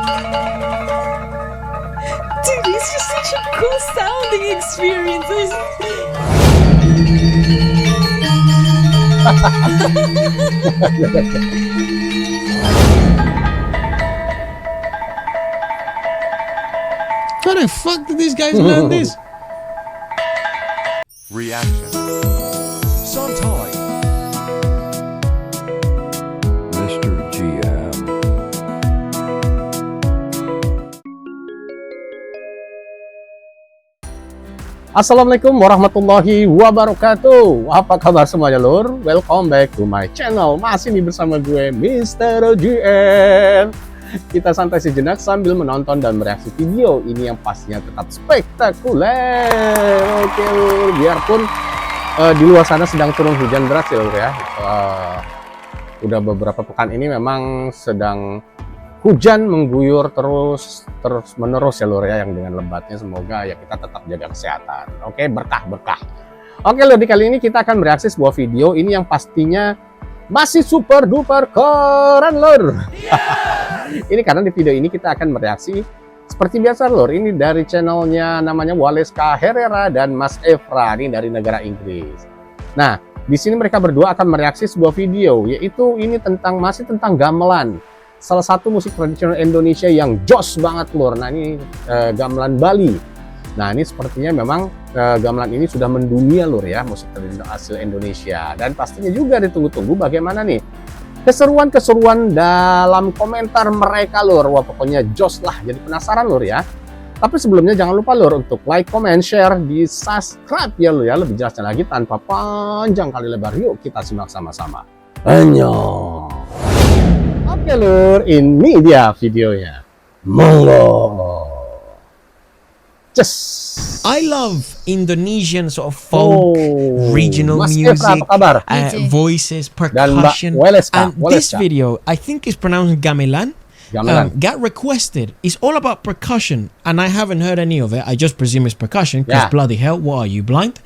Dude, it's just such a cool sounding experience. How the fuck did these guys learn this? Reaction. Sometime. Mr. GM. Assalamualaikum warahmatullahi wabarakatuh. Apa kabar semuanya lur? Welcome back to my channel. Masih nih bersama gue Mr. GM. Kita santai sejenak sambil menonton dan mereaksi video ini yang pastinya tetap spektakuler. Oke lur, biarpun di luar sana sedang turun hujan deras ya lur ya. Udah beberapa pekan ini memang sedang hujan mengguyur terus menerus ya lur ya, yang dengan lebatnya semoga ya kita tetap jaga kesehatan. Oke, berkah. Oke lur, di kali ini kita akan mereaksi sebuah video ini yang pastinya masih super duper keren lur. Ini karena di video ini kita akan mereaksi seperti biasa lur, ini dari channelnya namanya Waleska Herrera dan Mas Evra, ini dari negara Inggris. Nah, di sini mereka berdua akan mereaksi sebuah video, yaitu ini masih tentang gamelan. Salah satu musik tradisional Indonesia yang jos banget lur. Nah, ini gamelan Bali. Nah, ini sepertinya memang gamelan ini sudah mendunia lur ya, musik tradisional asli Indonesia. Dan pastinya juga ditunggu-tunggu bagaimana nih keseruan-keseruan dalam komentar mereka lur. Wah, pokoknya jos lah, jadi penasaran lur ya. Tapi sebelumnya jangan lupa lur untuk like, comment, share, di subscribe ya lur ya. Lebih jelasnya lagi tanpa panjang kali lebar, yuk kita simak sama-sama. Annyeong. Oke lur, ini dia videonya. Monggo. Just. I love Indonesian sort of folk, regional Mas music, Evra, apa kabar? voices, Dan percussion. Waleska, And this video, I think is pronounced Gamelan. Got requested. It's all about percussion, and I haven't heard any of it. I just presume it's percussion, because bloody hell, what are you, blind?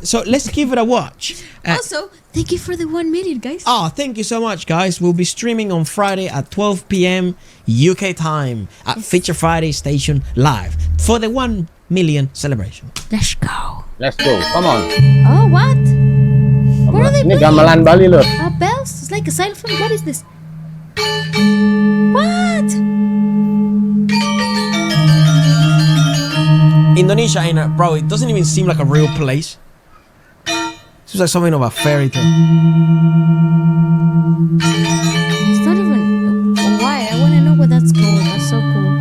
So let's give it a watch. Also, thank you for the 1 million, guys. Oh, thank you so much, guys. We'll be streaming on Friday at 12 p.m. UK time at Feature Friday Station Live for the 1 million celebration. Let's go. Let's go, come on. Oh, what? What are they Ini playing? gamelan Bali lur. Bells? It's like a xylophone. What is this? What? Indonesia, ain't it, bro? It doesn't even seem like a real place. Seems like something of a fairy tale. It's not even. Why? I want to know what that's called. That's so cool.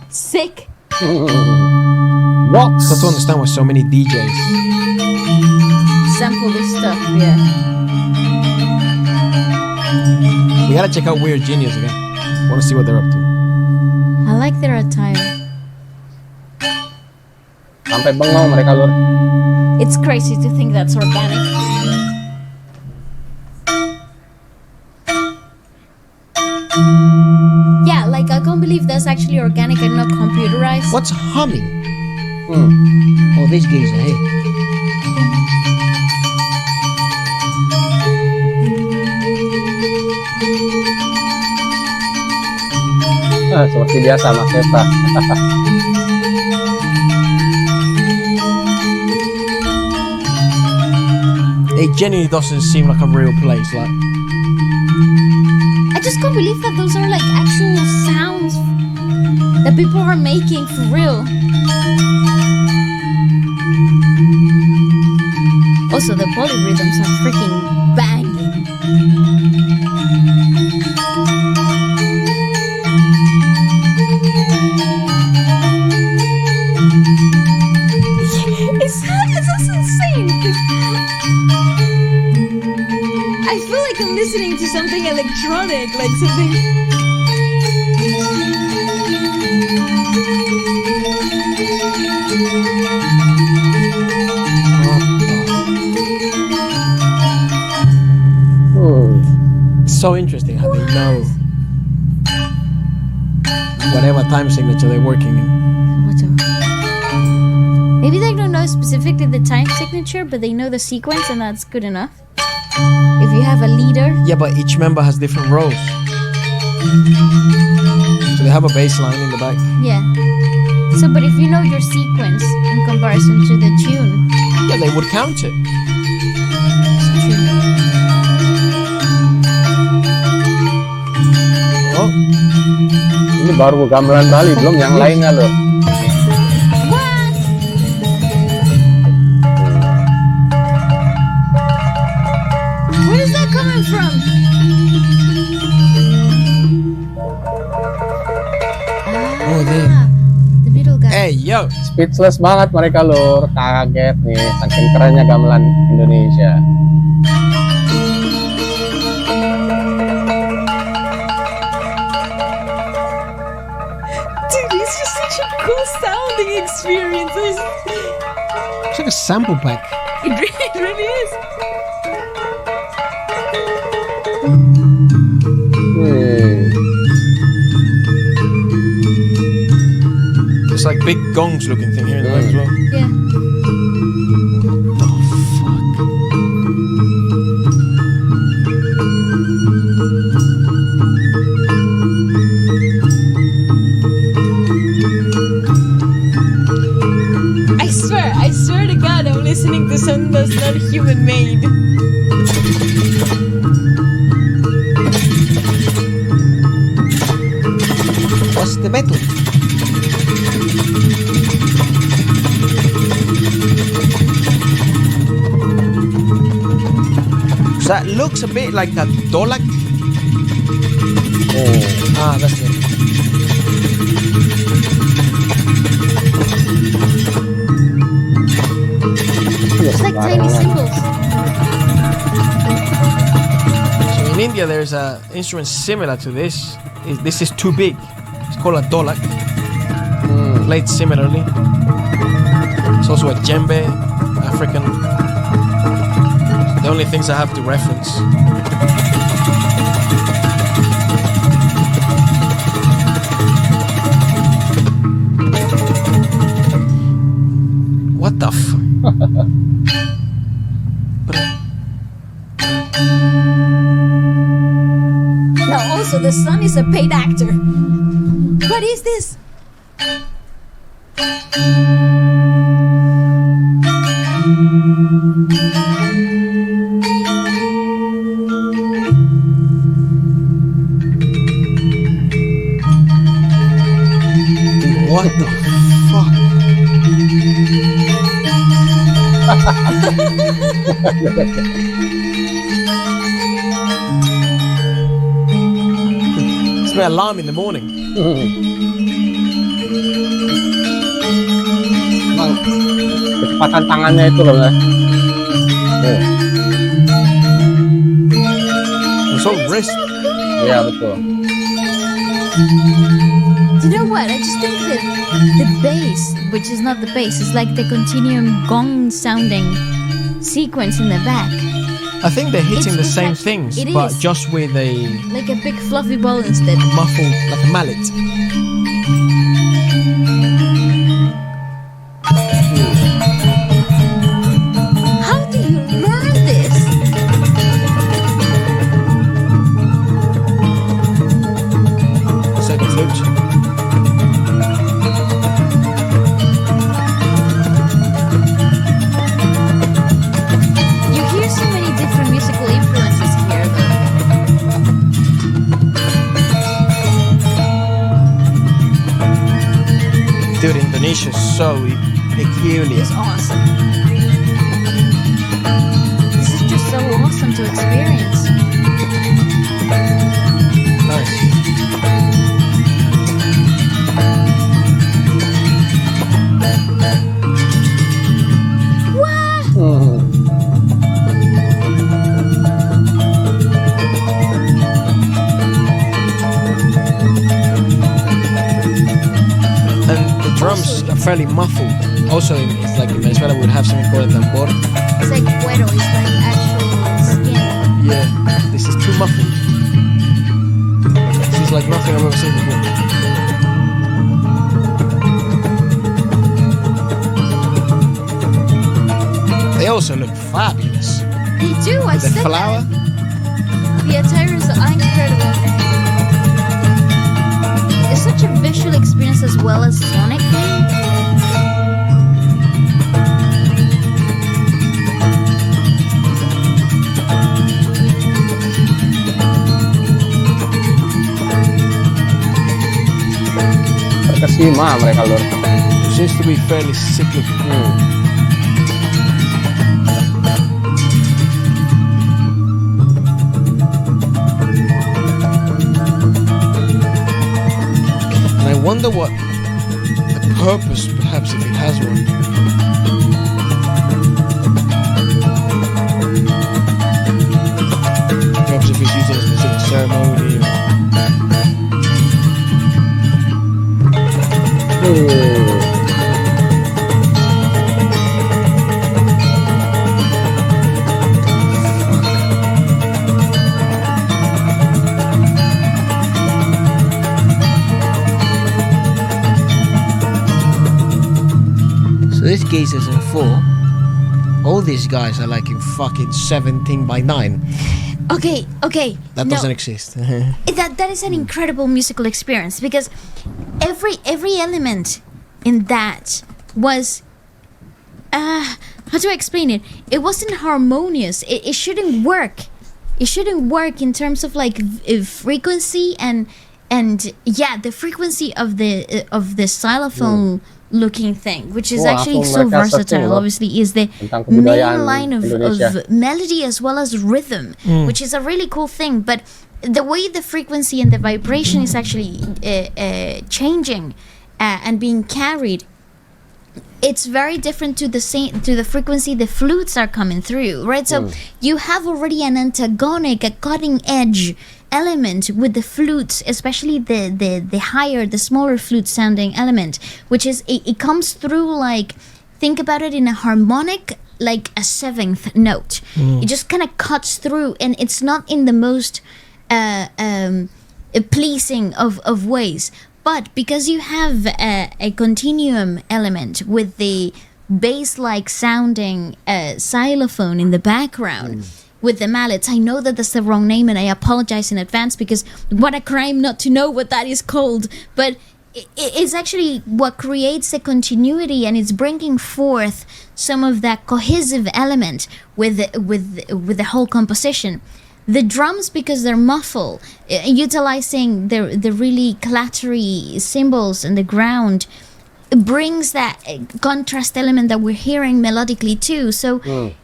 Sick. What? I don't understand why so many DJs. Sample this stuff, yeah. We gotta check out Weird Genius again. Wanna see what they're up to. I like their attire. Sampai bengong mereka lur. It's crazy to think that's organic. Yeah, like I can't believe that's actually organic and not computerized. What's humming? Oh, this geezer here. Seperti biasa Mas Evra. It genuinely doesn't seem like a real place. Like, I just can't believe that those are like actual sounds that people are making for real. Also, the polyrhythms are freaking banging. It's insane. I feel like I'm listening to something electronic, like something. it's so interesting how they know whatever time signature they're working in. Maybe they don't know specifically the time signature, but they know the sequence, and that's good enough. If you have have a leader. Yeah, but each member has different roles. So they have a bass line in the back. Yeah. So, but if you know your sequence in comparison to the tune, Yeah, they would count it. it's true. Oh, ini baru gamelan Bali, belum yang lainnya loh. What? Where is that coming from? Oh, there. The middle guy. Hey, yo. Speechless banget mereka lur, kaget nih, saking kerennya gamelan Indonesia. Dude, it's just such a cool sounding experience. It's like a sample pack. It really is. It's like big gongs looking thing here in the back as well. Yeah. The fuck? I swear to God, I'm listening to something that's not human made. What's the method? So that looks a bit like a dolak. Oh, Ah, that's it. It's like tiny cymbals. So in India, there's a instrument similar to this. This is too big. It's called a dolak. Played similarly. It's also a djembe, African. The only things I have to reference. What the f? Now, also, the son is a paid actor. What is this? What the fuck? It's my alarm in the morning. Emang kecepatan tangannya itu loh, It's all wrist. Iya betul. You know what? I just think that the bass, which is not the bass, is like the continuum gong sounding sequence in the back. I think they're hitting the It's same like- things, it but is. just with a Like a big fluffy ball instead. muffled, like a mallet. How do you learn this? Second flute. You hear so many different musical influences here, though. Dude, Indonesia's so peculiar. It's awesome. This is just so awesome to experience. Nice. And the drums are fairly muffled. Also, it's like in Venezuela we would have something called a tambor. It's like cuero, it's like actual skin. Yeah, this is too muffled. This is like nothing I've ever seen before. They also look fabulous. They do, I The said flower. that. The attires are incredible. It's such a visual experience as well as sonic thing. Terkesima mereka lur. Seems to be fairly cyclical. And I wonder what the purpose, perhaps, if it has one. Perhaps if it's used in a specific ceremony. So this geezer's in 4. All these guys are like in fucking 17 by 9. Okay. That no, doesn't exist. that is an incredible musical experience because every element in that was how do I explain it? It wasn't harmonious. It shouldn't work. It shouldn't work in terms of like frequency and yeah, the frequency of the xylophone looking thing, which is actually so versatile. Obviously, is the main line of melody as well as rhythm, which is a really cool thing. But the way the frequency and the vibration is actually changing and being carried, it's very different to the frequency the flutes are coming through, right? So you have already an antagonic, a cutting edge element with the flutes, especially the higher, the smaller flute sounding element, which is it comes through like, think about it in a harmonic, like a 7th note. It just kind of cuts through, and it's not in the most pleasing of ways. But because you have a continuum element with the bass-like sounding xylophone in the background with the mallets, I know that that's the wrong name and I apologize in advance because what a crime not to know what that is called. But it's actually what creates a continuity, and it's bringing forth some of that cohesive element with the whole composition. The drums, because they're muffled, utilizing the really clattery cymbals and the ground, brings that contrast element that we're hearing melodically too. So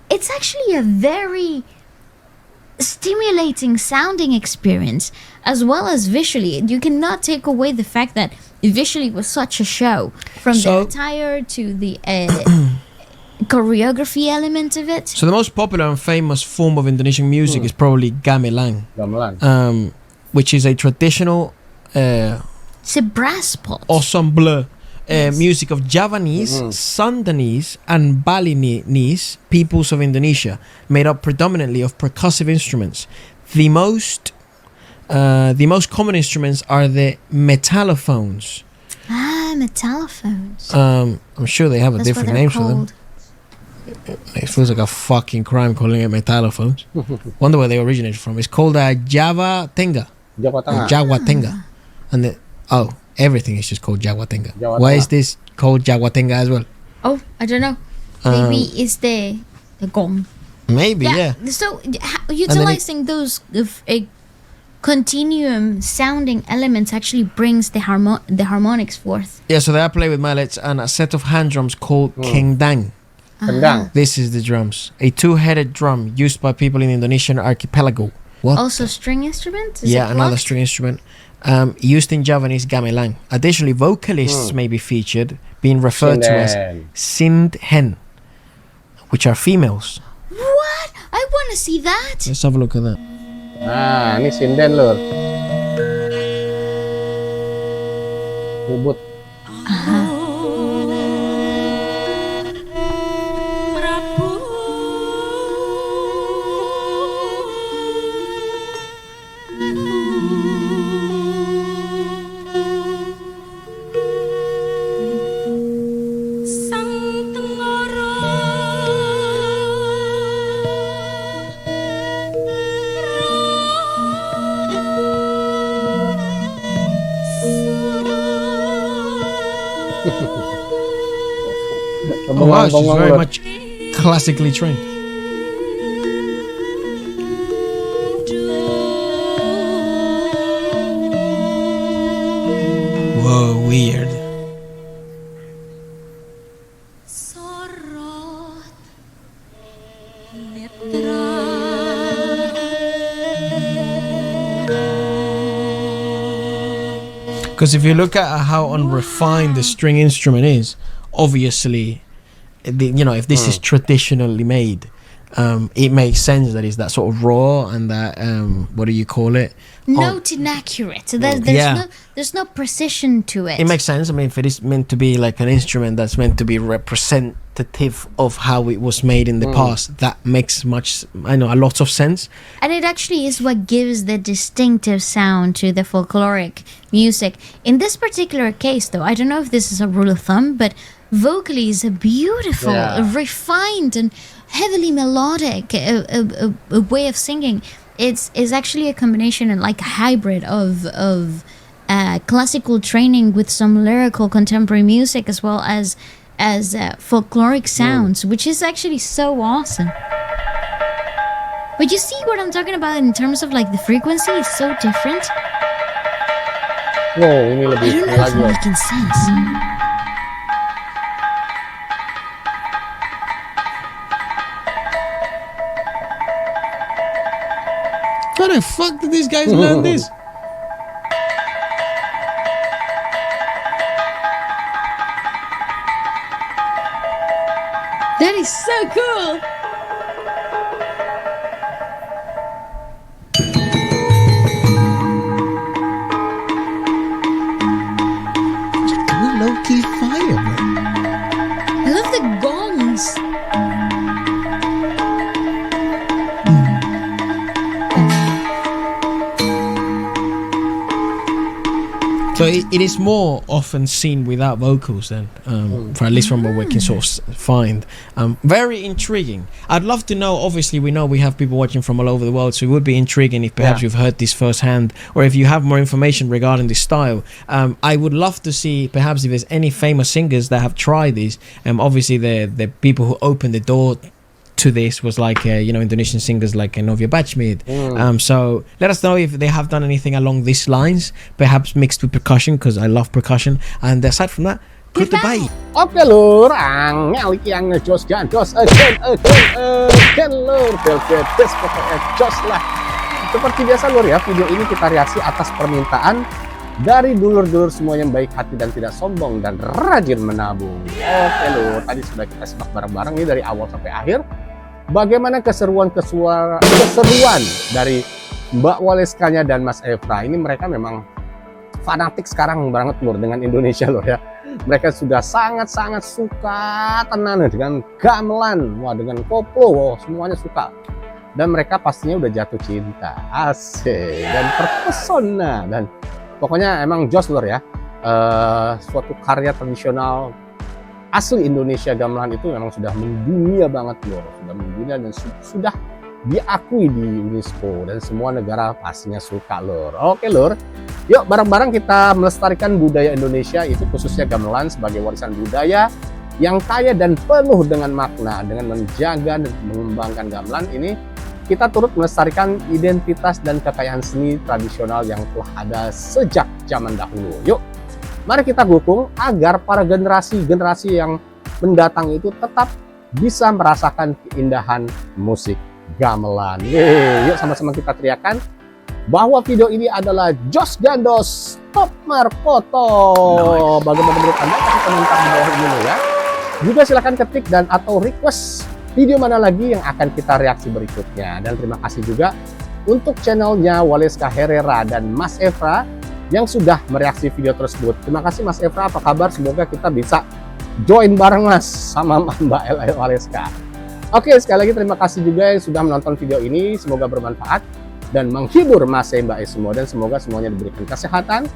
it's actually a very stimulating sounding experience, as well as visually. You cannot take away the fact that visually it was such a show, from the attire to the choreography element of it. So the most popular and famous form of Indonesian music is probably gamelan. Which is a traditional it's a brass pot ensemble music of Javanese, Sundanese and Balinese peoples of Indonesia, made up predominantly of percussive instruments. The most common instruments are the metallophones. Metallophones. I'm sure they have a different name for them. It feels like a fucking crime calling it metallophones. Wonder where they originated from. It's called Jawa Tenga. Jawa Tenga. And everything is just called Jawa Tenga. Why is this called Jawa Tenga as well? Oh, I don't know. Maybe it's the gong. Maybe, yeah. So utilizing those continuum sounding elements actually brings the harmonics forth. Yeah, so they are played with mallets and a set of hand drums called kendang. This is the drums. A two-headed drum used by people in the Indonesian archipelago. Also string instrument? Another string instrument. Used in Javanese gamelan. Additionally, vocalists may be featured, being referred to as sindhen, which are females. What? I want to see that. Let's have a look at that. Ini sinden lur. Ribut. Oh wow, she's very much classically trained. Whoa, weird. Because if you look at how unrefined the string instrument is, obviously, if this is traditionally made, it makes sense that it's that sort of raw and that what do you call it? Note inaccurate. There's no precision to it. It makes sense. I mean, if it is meant to be like an instrument that's meant to be representative of how it was made in the past, that makes a lot of sense. And it actually is what gives the distinctive sound to the folkloric music. In this particular case, though, I don't know if this is a rule of thumb, but vocally is a beautiful, refined, and heavily melodic a way of singing. It's actually a combination and like a hybrid of classical training with some lyrical contemporary music as well as folkloric sounds, which is actually so awesome. But you see what I'm talking about in terms of like the frequency is so different. Wow, ini lebih I don't know if lagi. I'm making sense. How the fuck did these guys learn this? That is so cool. Low-key fire, man. I love the gongs. So it is more often seen without vocals then, for at least from what we can sort of find. Very intriguing. I'd love to know, obviously we know we have people watching from all over the world, so it would be intriguing if perhaps you've heard this firsthand, or if you have more information regarding this style. I would love to see perhaps if there's any famous singers that have tried this. Obviously the people who opened the door to this was like Indonesian singers like Novia Bachmid. So let us know if they have done anything along these lines, perhaps mixed with percussion, because I love percussion. And aside from that, goodbye. Oke lur, angel iki yang ngejos gandos again lur, belgedes pokoknya jos lah. Seperti biasa lur ya, video ini kita reaksi atas permintaan dari dulur-dulur semua yang baik hati dan tidak sombong dan rajin menabung. Oke lur, tadi sudah kita simak bareng-bareng nih dari awal sampai akhir. Bagaimana keseruan dari Mbak Waleskanya dan Mas Efra. Ini mereka memang fanatik sekarang banget lur dengan Indonesia lur ya. Mereka sudah sangat-sangat suka tenan dengan gamelan, dengan koplo, semuanya suka. Dan mereka pastinya udah jatuh cinta, asik, dan terpesona, dan pokoknya emang jos lur ya. Suatu karya tradisional asli Indonesia gamelan itu memang sudah mendunia banget lur, sudah mendunia dan sudah diakui di UNESCO dan semua negara pastinya suka lur. Oke lur, yuk bareng-bareng kita melestarikan budaya Indonesia, itu khususnya gamelan sebagai warisan budaya yang kaya dan penuh dengan makna. Dengan menjaga dan mengembangkan gamelan ini, kita turut melestarikan identitas dan kekayaan seni tradisional yang telah ada sejak zaman dahulu. Yuk, mari kita dukung agar para generasi yang mendatang itu tetap bisa merasakan keindahan musik gamelan. Yuk sama-sama kita teriakan bahwa video ini adalah Jos Gandos Top Markoto. Bagaimana menurut Anda? Kasih komentar di bawah ini ya. Juga silahkan ketik dan atau request video mana lagi yang akan kita reaksi berikutnya. Dan terima kasih juga untuk channelnya Waleska Herrera dan Mas Efra yang sudah mereaksi video tersebut. Terima kasih Mas Efra, apa kabar? Semoga kita bisa join bareng Mas sama Mbak Waleska. Oke, sekali lagi terima kasih juga yang sudah menonton video ini. Semoga bermanfaat dan menghibur Mas Mbak semua. Dan semoga semuanya diberikan kesehatan,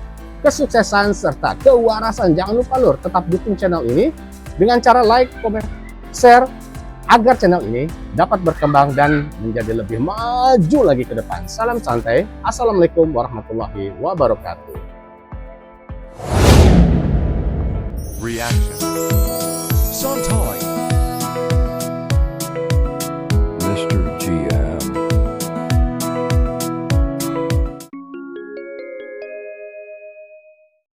kesuksesan, serta kewarasan. Jangan lupa lur, tetap dukung channel ini dengan cara like, komen, share, agar channel ini dapat berkembang dan menjadi lebih maju lagi ke depan. Salam santai. Assalamualaikum warahmatullahi wabarakatuh. action.